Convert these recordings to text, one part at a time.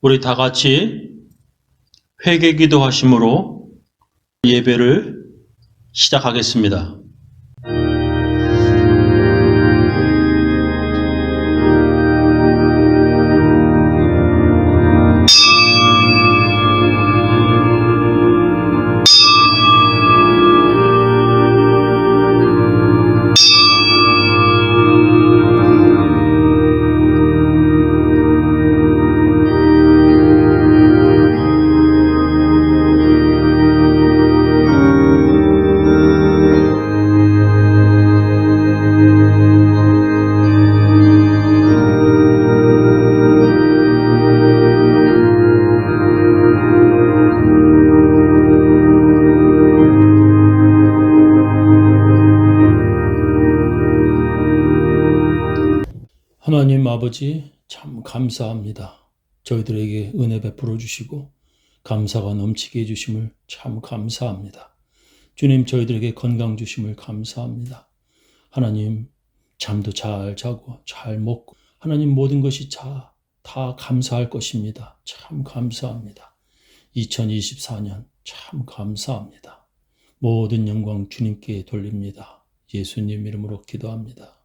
우리 다 같이 회개 기도하심으로 예배를 시작하겠습니다. 하나님 아버지 참 감사합니다. 저희들에게 은혜 베풀어 주시고 감사가 넘치게 해주심을 참 감사합니다. 주님, 저희들에게 건강 주심을 감사합니다. 하나님, 잠도 잘 자고 잘 먹고 하나님, 모든 것이 다 감사할 것입니다. 참 감사합니다. 2024년 참 감사합니다. 모든 영광 주님께 돌립니다. 예수님 이름으로 기도합니다.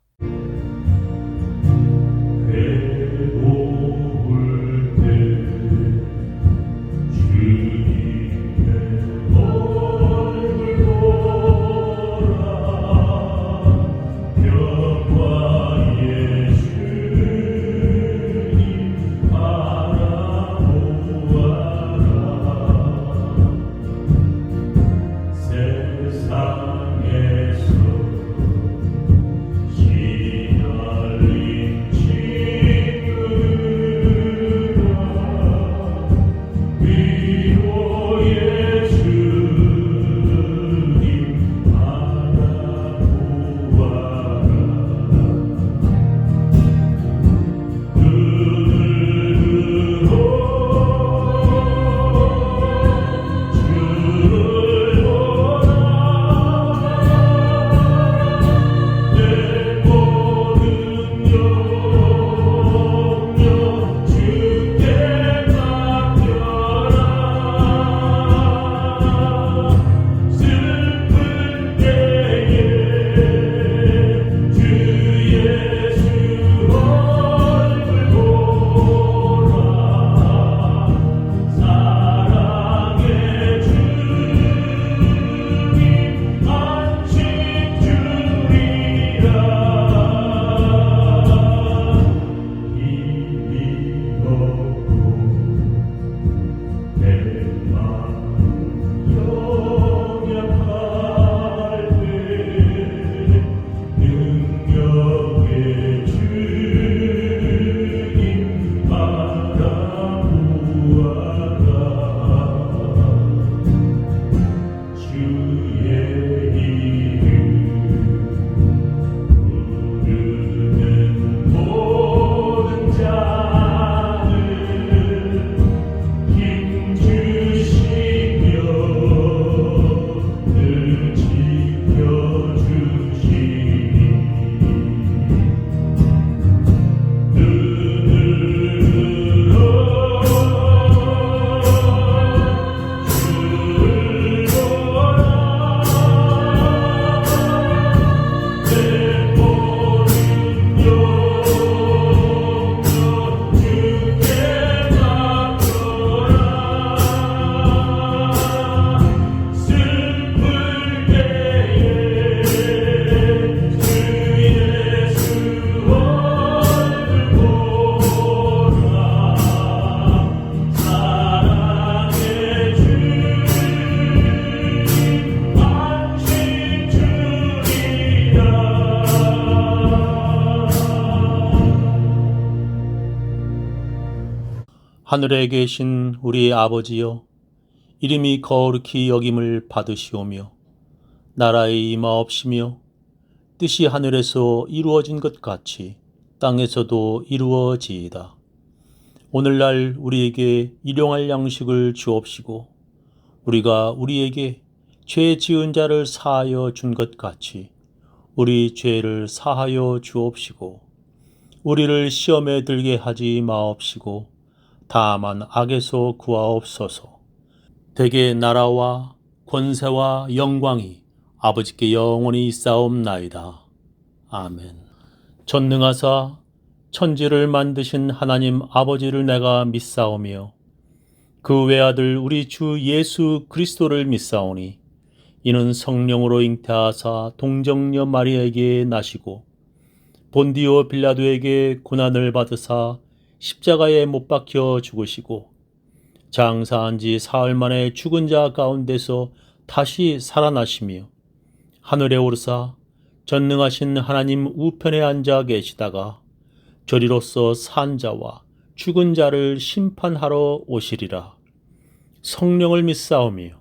하늘에 계신 우리 아버지여, 이름이 거룩히 여김을 받으시오며 나라의 임하옵시며 뜻이 하늘에서 이루어진 것 같이 땅에서도 이루어지이다. 오늘날 우리에게 일용할 양식을 주옵시고 우리가 우리에게 죄 지은 자를 사하여 준 것 같이 우리 죄를 사하여 주옵시고 우리를 시험에 들게 하지 마옵시고 다만 악에서 구하옵소서. 대개 나라와 권세와 영광이 아버지께 영원히 있사옵나이다. 아멘. 전능하사 천지를 만드신 하나님 아버지를 내가 믿사오며 그 외아들 우리 주 예수 그리스도를 믿사오니 이는 성령으로 잉태하사 동정녀 마리아에게 나시고 본디오 빌라도에게 고난을 받으사 십자가에 못 박혀 죽으시고 장사한 지 사흘 만에 죽은 자 가운데서 다시 살아나시며 하늘에 오르사 전능하신 하나님 우편에 앉아 계시다가 저리로서 산 자와 죽은 자를 심판하러 오시리라. 성령을 믿사오며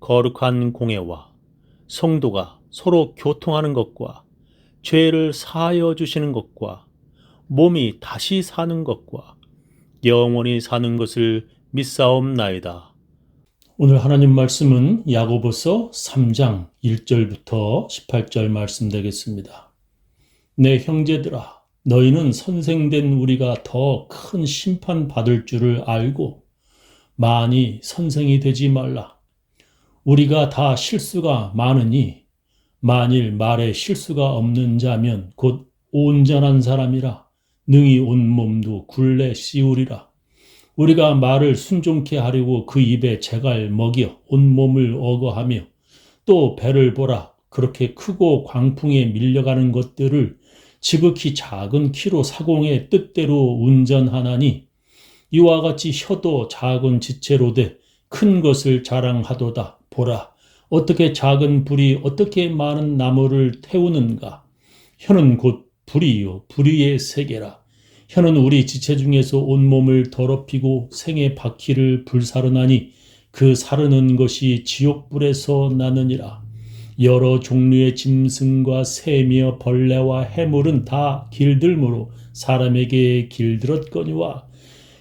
거룩한 공회와 성도가 서로 교통하는 것과 죄를 사하여 주시는 것과 몸이 다시 사는 것과 영원히 사는 것을 믿사옵나이다. 오늘 하나님 말씀은 야고보서 3장 1절부터 18절 말씀 되겠습니다. 내 형제들아, 너희는 선생된 우리가 더 큰 심판 받을 줄을 알고 많이 선생이 되지 말라. 우리가 다 실수가 많으니 만일 말에 실수가 없는 자면 곧 온전한 사람이라 능히 온 몸도 굴레 씌우리라. 우리가 말을 순종케 하려고 그 입에 재갈 먹여 온 몸을 어거하며 또 배를 보라 그렇게 크고 광풍에 밀려가는 것들을 지극히 작은 키로 사공의 뜻대로 운전하나니 이와 같이 혀도 작은 지체로 돼 큰 것을 자랑하도다. 보라 어떻게 작은 불이 어떻게 많은 나무를 태우는가. 혀는 곧 불이요 불의의 세계라. 혀는 우리 지체 중에서 온몸을 더럽히고 생의 바퀴를 불사르나니 그 사르는 것이 지옥불에서 나느니라. 여러 종류의 짐승과 새며 벌레와 해물은 다 길들므로 사람에게 길들었거니와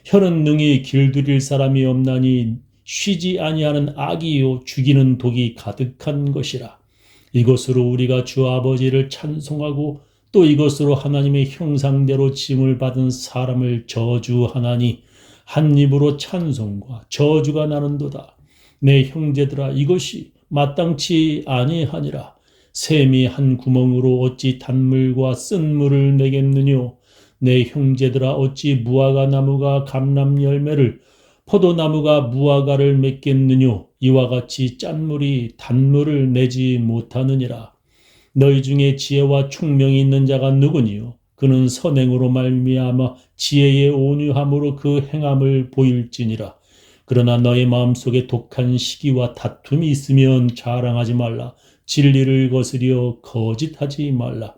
혀는 능히 길들일 사람이 없나니 쉬지 아니하는 악이요 죽이는 독이 가득한 것이라. 이것으로 우리가 주 아버지를 찬송하고 또 이것으로 하나님의 형상대로 짐을 받은 사람을 저주하나니 한 입으로 찬송과 저주가 나는도다. 내 형제들아 이것이 마땅치 아니하니라. 샘이 한 구멍으로 어찌 단물과 쓴 물을 내겠느뇨. 내 형제들아 어찌 무화과 나무가 감람 열매를 포도나무가 무화과를 맺겠느뇨. 이와 같이 짠물이 단물을 내지 못하느니라. 너희 중에 지혜와 총명이 있는 자가 누구니요? 그는 선행으로 말미암아 지혜의 온유함으로 그 행함을 보일지니라. 그러나 너의 마음속에 독한 시기와 다툼이 있으면 자랑하지 말라. 진리를 거스려 거짓하지 말라.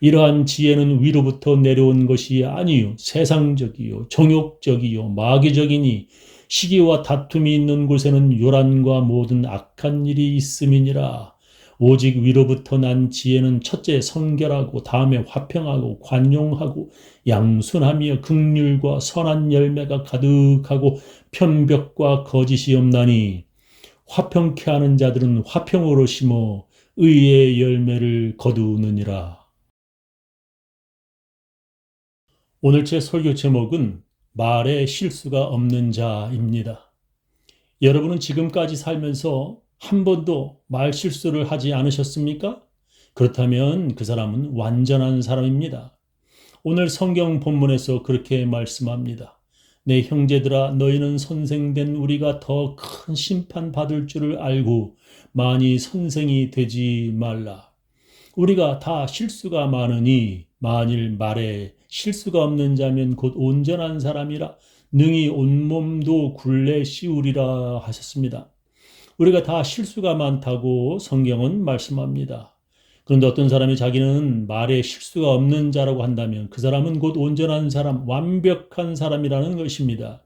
이러한 지혜는 위로부터 내려온 것이 아니요 세상적이요 정욕적이요 마귀적이니 시기와 다툼이 있는 곳에는 요란과 모든 악한 일이 있음이니라. 오직 위로부터 난 지혜는 첫째 성결하고 다음에 화평하고 관용하고 양순하며 긍휼과 선한 열매가 가득하고 편벽과 거짓이 없나니 화평케 하는 자들은 화평으로 심어 의의 열매를 거두느니라. 오늘 제 설교 제목은 말에 실수가 없는 자입니다. 여러분은 지금까지 살면서 한 번도 말 실수를 하지 않으셨습니까? 그렇다면 그 사람은 완전한 사람입니다. 오늘 성경 본문에서 그렇게 말씀합니다. 내 형제들아 너희는 선생된 우리가 더 큰 심판 받을 줄을 알고 많이 선생이 되지 말라. 우리가 다 실수가 많으니 만일 말에 실수가 없는 자면 곧 온전한 사람이라 능히 온몸도 굴레 씌우리라 하셨습니다. 우리가 다 실수가 많다고 성경은 말씀합니다. 그런데 어떤 사람이 자기는 말에 실수가 없는 자라고 한다면 그 사람은 곧 온전한 사람, 완벽한 사람이라는 것입니다.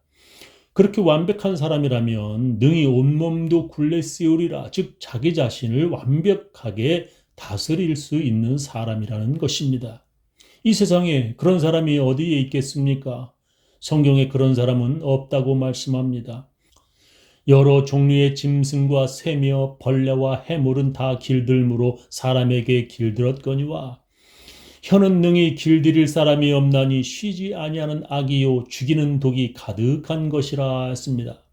그렇게 완벽한 사람이라면 능히 온몸도 굴레 씌우리라, 즉 자기 자신을 완벽하게 다스릴 수 있는 사람이라는 것입니다. 이 세상에 그런 사람이 어디에 있겠습니까? 성경에 그런 사람은 없다고 말씀합니다. 여러 종류의 짐승과 새며 벌레와 해물은 다 길들므로 사람에게 길들었거니와 혀는 능히 길들일 사람이 없나니 쉬지 아니하는 악이요 죽이는 독이 가득한 것이라 했습니다.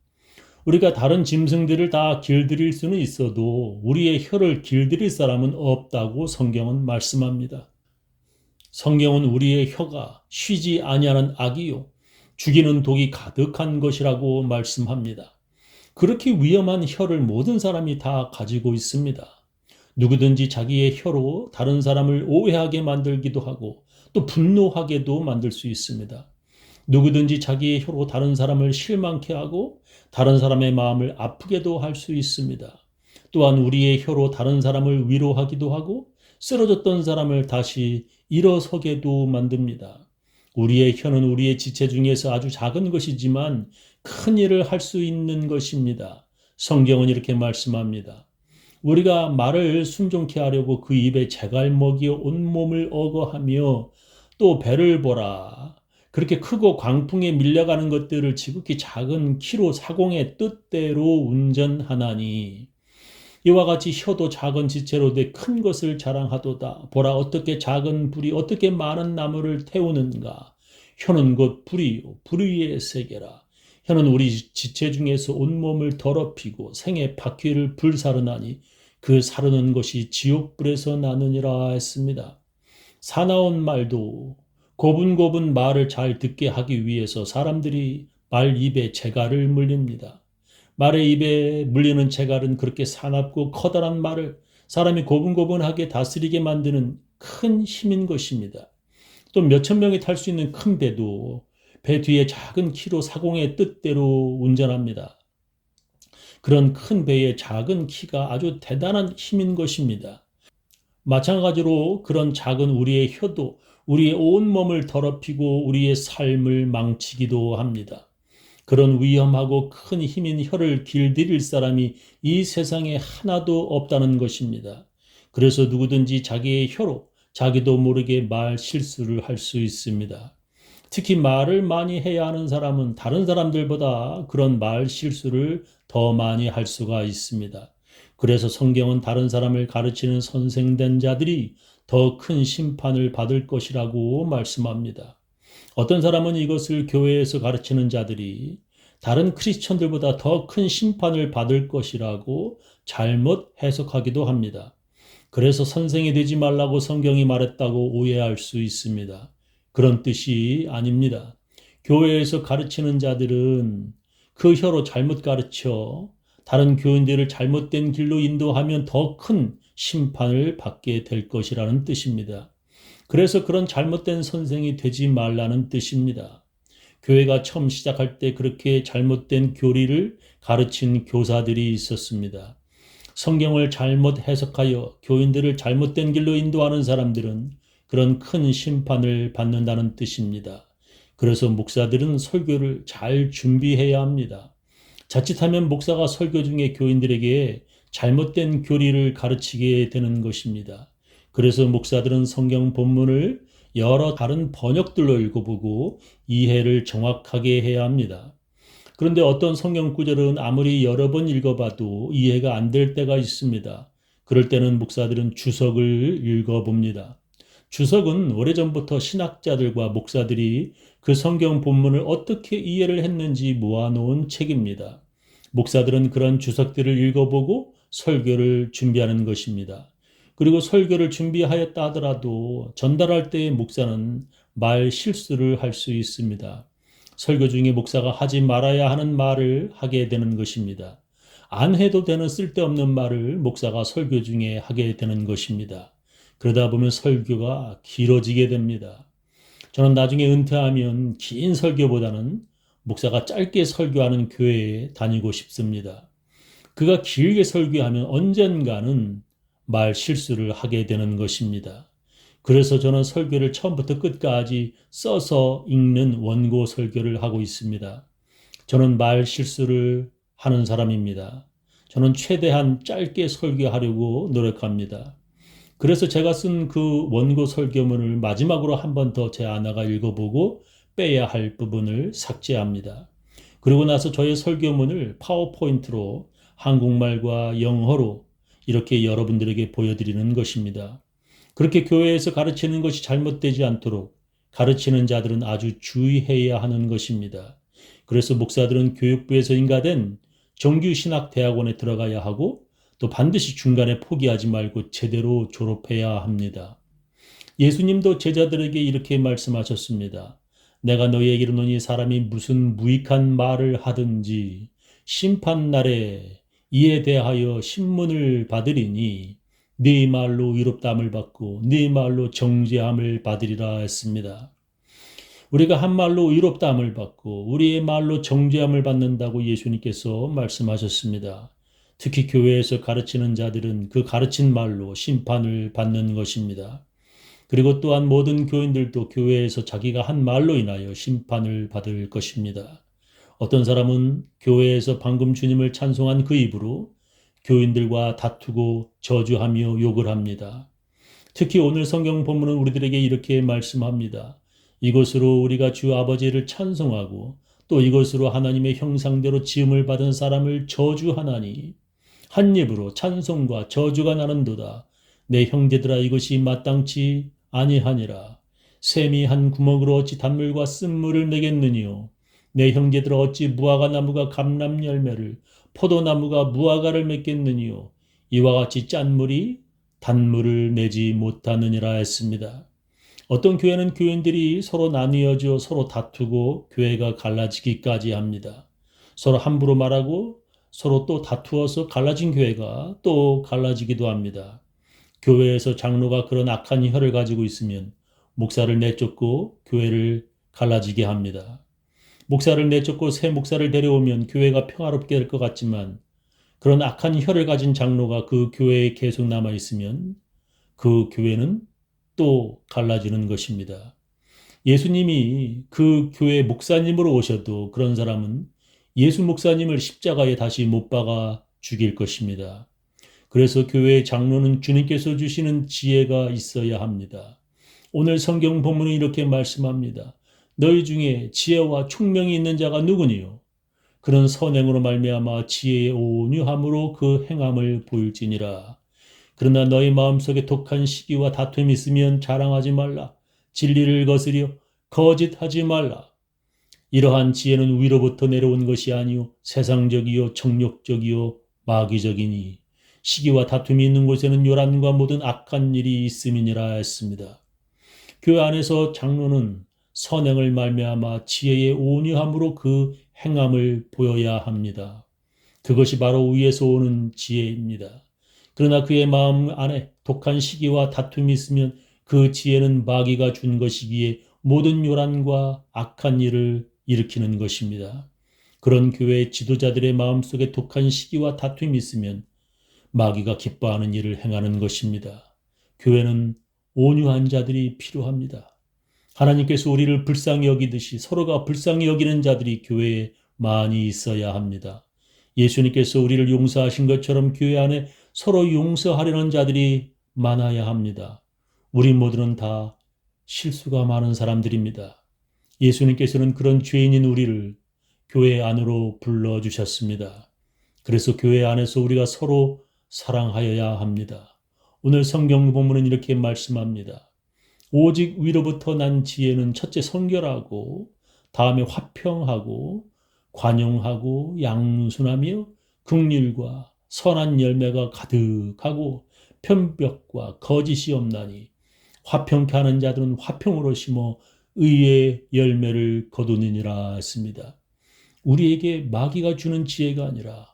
우리가 다른 짐승들을 다 길들일 수는 있어도 우리의 혀를 길들일 사람은 없다고 성경은 말씀합니다. 성경은 우리의 혀가 쉬지 아니하는 악이요 죽이는 독이 가득한 것이라고 말씀합니다. 그렇게 위험한 혀를 모든 사람이 다 가지고 있습니다. 누구든지 자기의 혀로 다른 사람을 오해하게 만들기도 하고 또 분노하게도 만들 수 있습니다. 누구든지 자기의 혀로 다른 사람을 실망케 하고 다른 사람의 마음을 아프게도 할 수 있습니다. 또한 우리의 혀로 다른 사람을 위로하기도 하고 쓰러졌던 사람을 다시 일어서게도 만듭니다. 우리의 혀는 우리의 지체 중에서 아주 작은 것이지만 큰 일을 할 수 있는 것입니다. 성경은 이렇게 말씀합니다. 우리가 말을 순종케 하려고 그 입에 재갈먹이어 온몸을 어거하며 또 배를 보라. 그렇게 크고 광풍에 밀려가는 것들을 지극히 작은 키로 사공의 뜻대로 운전하나니 이와 같이 혀도 작은 지체로 돼 큰 것을 자랑하도다. 보라 어떻게 작은 불이 어떻게 많은 나무를 태우는가. 혀는 곧 불이요 불의의 세계라. 혀는 우리 지체 중에서 온몸을 더럽히고 생의 바퀴를 불사르나니 그 사르는 것이 지옥불에서 나느니라 했습니다. 사나운 말도 고분고분 말을 잘 듣게 하기 위해서 사람들이 말 입에 재갈을 물립니다. 말의 입에 물리는 재갈은 그렇게 사납고 커다란 말을 사람이 고분고분하게 다스리게 만드는 큰 힘인 것입니다. 또 몇천 명이 탈 수 있는 큰 배도 배 뒤에 작은 키로 사공의 뜻대로 운전합니다. 그런 큰 배의 작은 키가 아주 대단한 힘인 것입니다. 마찬가지로 그런 작은 우리의 혀도 우리의 온몸을 더럽히고 우리의 삶을 망치기도 합니다. 그런 위험하고 큰 힘인 혀를 길들일 사람이 이 세상에 하나도 없다는 것입니다. 그래서 누구든지 자기의 혀로 자기도 모르게 말 실수를 할 수 있습니다. 특히 말을 많이 해야 하는 사람은 다른 사람들보다 그런 말 실수를 더 많이 할 수가 있습니다. 그래서 성경은 다른 사람을 가르치는 선생된 자들이 더 큰 심판을 받을 것이라고 말씀합니다. 어떤 사람은 이것을 교회에서 가르치는 자들이 다른 크리스천들보다 더 큰 심판을 받을 것이라고 잘못 해석하기도 합니다. 그래서 선생이 되지 말라고 성경이 말했다고 오해할 수 있습니다. 그런 뜻이 아닙니다. 교회에서 가르치는 자들은 그 혀로 잘못 가르쳐 다른 교인들을 잘못된 길로 인도하면 더 큰 심판을 받게 될 것이라는 뜻입니다. 그래서 그런 잘못된 선생이 되지 말라는 뜻입니다. 교회가 처음 시작할 때 그렇게 잘못된 교리를 가르친 교사들이 있었습니다. 성경을 잘못 해석하여 교인들을 잘못된 길로 인도하는 사람들은 그런 큰 심판을 받는다는 뜻입니다. 그래서 목사들은 설교를 잘 준비해야 합니다. 자칫하면 목사가 설교 중에 교인들에게 잘못된 교리를 가르치게 되는 것입니다. 그래서 목사들은 성경 본문을 여러 다른 번역들로 읽어보고 이해를 정확하게 해야 합니다. 그런데 어떤 성경 구절은 아무리 여러 번 읽어봐도 이해가 안 될 때가 있습니다. 그럴 때는 목사들은 주석을 읽어봅니다. 주석은 오래전부터 신학자들과 목사들이 그 성경 본문을 어떻게 이해를 했는지 모아놓은 책입니다. 목사들은 그런 주석들을 읽어보고 설교를 준비하는 것입니다. 그리고 설교를 준비하였다 하더라도 전달할 때의 목사는 말 실수를 할 수 있습니다. 설교 중에 목사가 하지 말아야 하는 말을 하게 되는 것입니다. 안 해도 되는 쓸데없는 말을 목사가 설교 중에 하게 되는 것입니다. 그러다 보면 설교가 길어지게 됩니다. 저는 나중에 은퇴하면 긴 설교보다는 목사가 짧게 설교하는 교회에 다니고 싶습니다. 그가 길게 설교하면 언젠가는 말 실수를 하게 되는 것입니다. 그래서 저는 설교를 처음부터 끝까지 써서 읽는 원고 설교를 하고 있습니다. 저는 말 실수를 하는 사람입니다. 저는 최대한 짧게 설교하려고 노력합니다. 그래서 제가 쓴 그 원고 설교문을 마지막으로 한 번 더 제 아내가 읽어보고 빼야 할 부분을 삭제합니다. 그리고 나서 저의 설교문을 파워포인트로 한국말과 영어로 이렇게 여러분들에게 보여드리는 것입니다. 그렇게 교회에서 가르치는 것이 잘못되지 않도록 가르치는 자들은 아주 주의해야 하는 것입니다. 그래서 목사들은 교육부에서 인가된 정규신학대학원에 들어가야 하고 또 반드시 중간에 포기하지 말고 제대로 졸업해야 합니다. 예수님도 제자들에게 이렇게 말씀하셨습니다. 내가 너희에게 이르노니 사람이 무슨 무익한 말을 하든지 심판날에 이에 대하여 신문을 받으리니 네 말로 의롭다함을 받고 네 말로 정죄함을 받으리라 했습니다. 우리가 한 말로 의롭다함을 받고 우리의 말로 정죄함을 받는다고 예수님께서 말씀하셨습니다. 특히 교회에서 가르치는 자들은 그 가르친 말로 심판을 받는 것입니다. 그리고 또한 모든 교인들도 교회에서 자기가 한 말로 인하여 심판을 받을 것입니다. 어떤 사람은 교회에서 방금 주님을 찬송한 그 입으로 교인들과 다투고 저주하며 욕을 합니다. 특히 오늘 성경 본문은 우리들에게 이렇게 말씀합니다. 이것으로 우리가 주 아버지를 찬송하고 또 이것으로 하나님의 형상대로 지음을 받은 사람을 저주하나니 한 입으로 찬송과 저주가 나는도다. 내 형제들아 이것이 마땅치 아니하니라. 샘이 한 구멍으로 어찌 단물과 쓴물을 내겠느니요. 내 형제들아 어찌 무화과 나무가 감람 열매를 포도나무가 무화과를 맺겠느니요. 이와 같이 짠물이 단물을 내지 못하느니라 했습니다. 어떤 교회는 교인들이 서로 나뉘어져 서로 다투고 교회가 갈라지기까지 합니다. 서로 함부로 말하고 서로 또 다투어서 갈라진 교회가 또 갈라지기도 합니다. 교회에서 장로가 그런 악한 혀를 가지고 있으면 목사를 내쫓고 교회를 갈라지게 합니다. 목사를 내쫓고 새 목사를 데려오면 교회가 평화롭게 될 것 같지만 그런 악한 혀를 가진 장로가 그 교회에 계속 남아있으면 그 교회는 또 갈라지는 것입니다. 예수님이 그 교회 목사님으로 오셔도 그런 사람은 예수 목사님을 십자가에 다시 못 박아 죽일 것입니다. 그래서 교회의 장로는 주님께서 주시는 지혜가 있어야 합니다. 오늘 성경 본문은 이렇게 말씀합니다. 너희 중에 지혜와 총명이 있는 자가 누구니요? 그런 선행으로 말미암아 지혜의 온유함으로 그 행함을 보일지니라. 그러나 너희 마음속에 독한 시기와 다툼이 있으면 자랑하지 말라. 진리를 거스려 거짓하지 말라. 이러한 지혜는 위로부터 내려온 것이 아니요 세상적이요 정욕적이요 마귀적이니 시기와 다툼이 있는 곳에는 요란과 모든 악한 일이 있음이니라 했습니다. 교회 안에서 장로는 선행을 말미암아 지혜의 온유함으로 그 행함을 보여야 합니다. 그것이 바로 위에서 오는 지혜입니다. 그러나 그의 마음 안에 독한 시기와 다툼이 있으면 그 지혜는 마귀가 준 것이기에 모든 요란과 악한 일을 일으키는 것입니다. 그런 교회의 지도자들의 마음속에 독한 시기와 다툼이 있으면 마귀가 기뻐하는 일을 행하는 것입니다. 교회는 온유한 자들이 필요합니다. 하나님께서 우리를 불쌍히 여기듯이 서로가 불쌍히 여기는 자들이 교회에 많이 있어야 합니다. 예수님께서 우리를 용서하신 것처럼 교회 안에 서로 용서하려는 자들이 많아야 합니다. 우리 모두는 다 실수가 많은 사람들입니다. 예수님께서는 그런 죄인인 우리를 교회 안으로 불러주셨습니다. 그래서 교회 안에서 우리가 서로 사랑하여야 합니다. 오늘 성경 본문은 이렇게 말씀합니다. 오직 위로부터 난 지혜는 첫째 성결하고 다음에 화평하고 관용하고 양순하며 긍휼과 선한 열매가 가득하고 편벽과 거짓이 없나니 화평케 하는 자들은 화평으로 심어 의의 열매를 거두느니라 했습니다. 우리에게 마귀가 주는 지혜가 아니라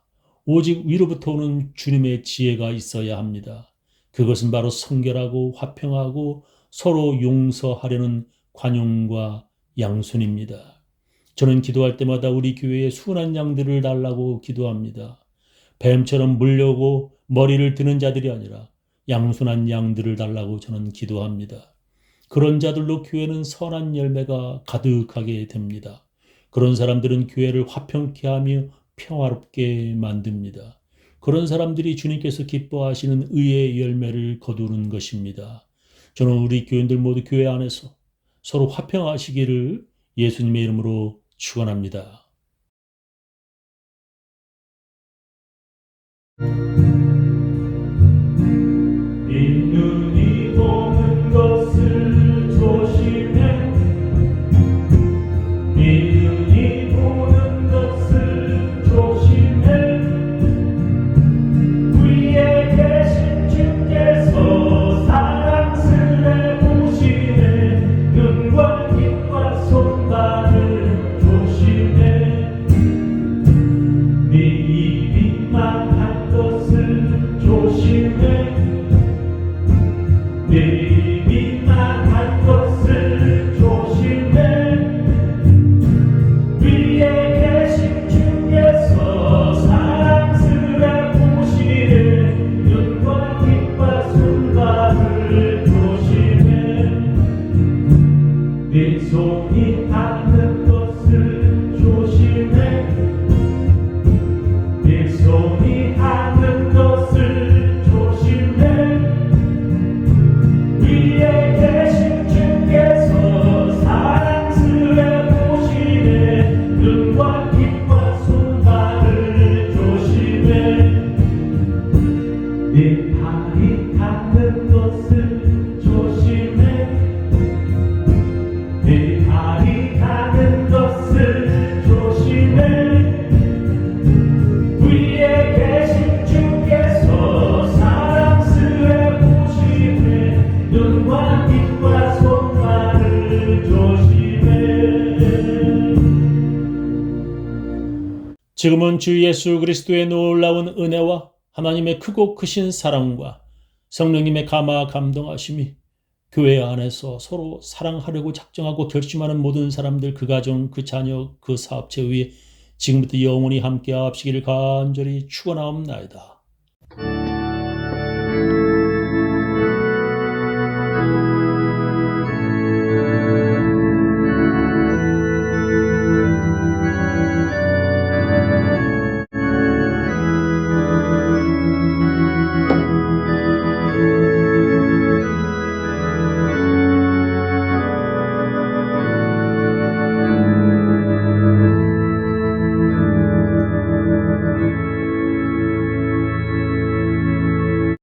오직 위로부터 오는 주님의 지혜가 있어야 합니다. 그것은 바로 성결하고 화평하고 서로 용서하려는 관용과 양순입니다. 저는 기도할 때마다 우리 교회에 순한 양들을 달라고 기도합니다. 뱀처럼 물려고 머리를 드는 자들이 아니라 양순한 양들을 달라고 저는 기도합니다. 그런 자들로 교회는 선한 열매가 가득하게 됩니다. 그런 사람들은 교회를 화평케 하며 평화롭게 만듭니다. 그런 사람들이 주님께서 기뻐하시는 의의 열매를 거두는 것입니다. 저는 우리 교인들 모두 교회 안에서 서로 화평하시기를 예수님의 이름으로 축원합니다. 있는 이동 지금은 주 예수 그리스도의 놀라운 은혜와 하나님의 크고 크신 사랑과 성령님의 감화 감동하심이 교회 안에서 서로 사랑하려고 작정하고 결심하는 모든 사람들, 그 가정, 그 자녀, 그 사업체 위에 지금부터 영원히 함께 하시기를 간절히 축원하옵나이다.